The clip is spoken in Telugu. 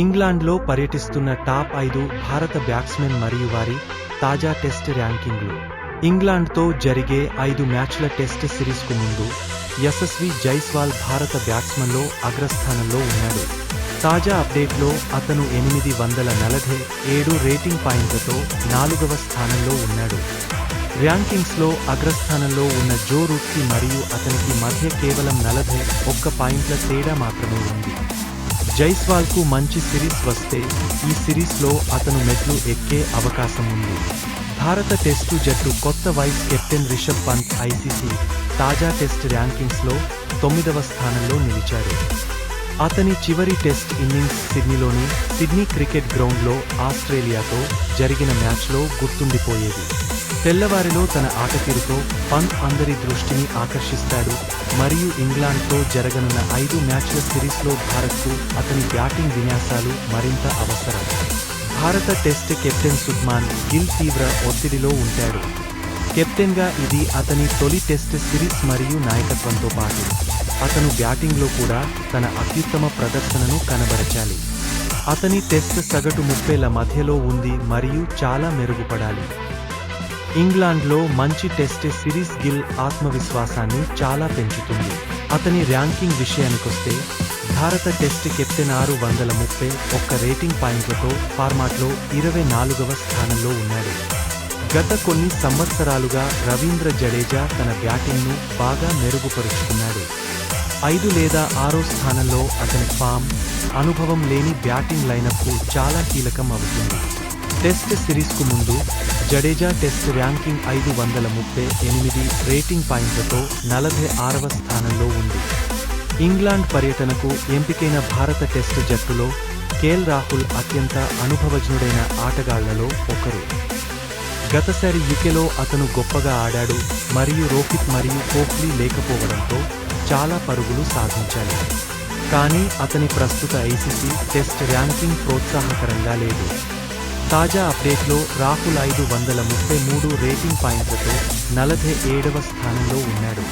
ఇంగ్లాండ్లో పర్యటిస్తున్న టాప్ 5 భారత బ్యాట్స్మెన్ మరియు వారి తాజా టెస్ట్ ర్యాంకింగ్లు. ఇంగ్లాండ్తో జరిగే 5 మ్యాచ్ల టెస్ట్ సిరీస్కు ముందు యశస్వి జైస్వాల్ భారత బ్యాట్స్మెన్లో అగ్రస్థానంలో ఉన్నాడు. తాజా అప్డేట్లో అతను 847 రేటింగ్ పాయింట్లతో 4వ స్థానంలో ఉన్నాడు. ర్యాంకింగ్స్లో అగ్రస్థానంలో ఉన్న జో రూట్కి మరియు అతనికి మధ్య కేవలం 41 పాయింట్ల తేడా మాత్రమే ఉంది. జైస్వాల్కు మంచి సిరీస్ వస్తే ఈ సిరీస్లో అతను మెట్లు ఎక్కే అవకాశం ఉంది. భారత టెస్టు జట్టు కొత్త vice captain Rishabh Pant ICC తాజా టెస్ట్ ర్యాంకింగ్స్లో 9వ స్థానంలో నిలిచాడు. అతని చివరి టెస్ట్ ఇన్నింగ్స్ సిడ్నీలోని సిడ్నీ క్రికెట్ గ్రౌండ్లో ఆస్ట్రేలియాతో జరిగిన మ్యాచ్లో గుర్తుండిపోయేది. తెల్లవారిలో తన ఆటతీరుతో పంత్ అందరి దృష్టిని ఆకర్షిస్తాడు మరియు ఇంగ్లాండ్తో జరగనున్న 5 మ్యాచ్ల సిరీస్లో భారత్కు అతని బ్యాటింగ్ విన్యాసాలు మరింత అవసరం. భారత టెస్ట్ కెప్టెన్ శుభ్మాన్ గిల్ తీవ్ర ఒత్తిడిలో ఉంటాడు. కెప్టెన్గా ఇది అతని తొలి టెస్ట్ సిరీస్ మరియు నాయకత్వంతో పాటు అతను బ్యాటింగ్లో కూడా తన అత్యుత్తమ ప్రదర్శనను కనబరచాలి. అతని టెస్ట్ సగటు 30ల మధ్యలో ఉంది మరియు చాలా మెరుగుపడాలి. ఇంగ్లాండ్లో మంచి టెస్ట్ సిరీస్ గిల్ ఆత్మవిశ్వాసాన్ని చాలా పెంచుతుంది. అతని ర్యాంకింగ్ విషయానికొస్తే భారత టెస్ట్ కెప్టెన్ 631 రేటింగ్ పాయింట్లతో ఫార్మాట్లో 24వ స్థానంలో ఉన్నాడు. గత కొన్ని సంవత్సరాలుగా రవీంద్ర జడేజా తన బ్యాటింగ్ను బాగా మెరుగుపరుచుకున్నాడు. 5 లేదా 6వ స్థానంలో అతని ఫామ్, అనుభవం లేని బ్యాటింగ్ లైనప్కు చాలా కీలకం అవుతుంది. టెస్ట్ సిరీస్కు ముందు జడేజా టెస్ట్ ర్యాంకింగ్ 538 రేటింగ్ పాయింట్లతో 46వ స్థానంలో ఉంది. ఇంగ్లాండ్ పర్యటనకు ఎంపికైన భారత టెస్ట్ జట్టులో కేఎల్ రాహుల్ అత్యంత అనుభవజ్ఞుడైన ఆటగాళ్లలో ఒకరు. గతసారి యూకేలో అతను గొప్పగా ఆడాడు మరియు రోహిత్ మరియు కోహ్లీ లేకపోవడంతో చాలా పరుగులు సాధించాలి. కానీ అతని ప్రస్తుత ఐసీసీ టెస్ట్ ర్యాంకింగ్ ప్రోత్సాహకరంగా లేదు. తాజా అప్డేట్లో రాహుల్ 533 రేటింగ్ పాయింట్లతో 47వ స్థానంలో ఉన్నాడు.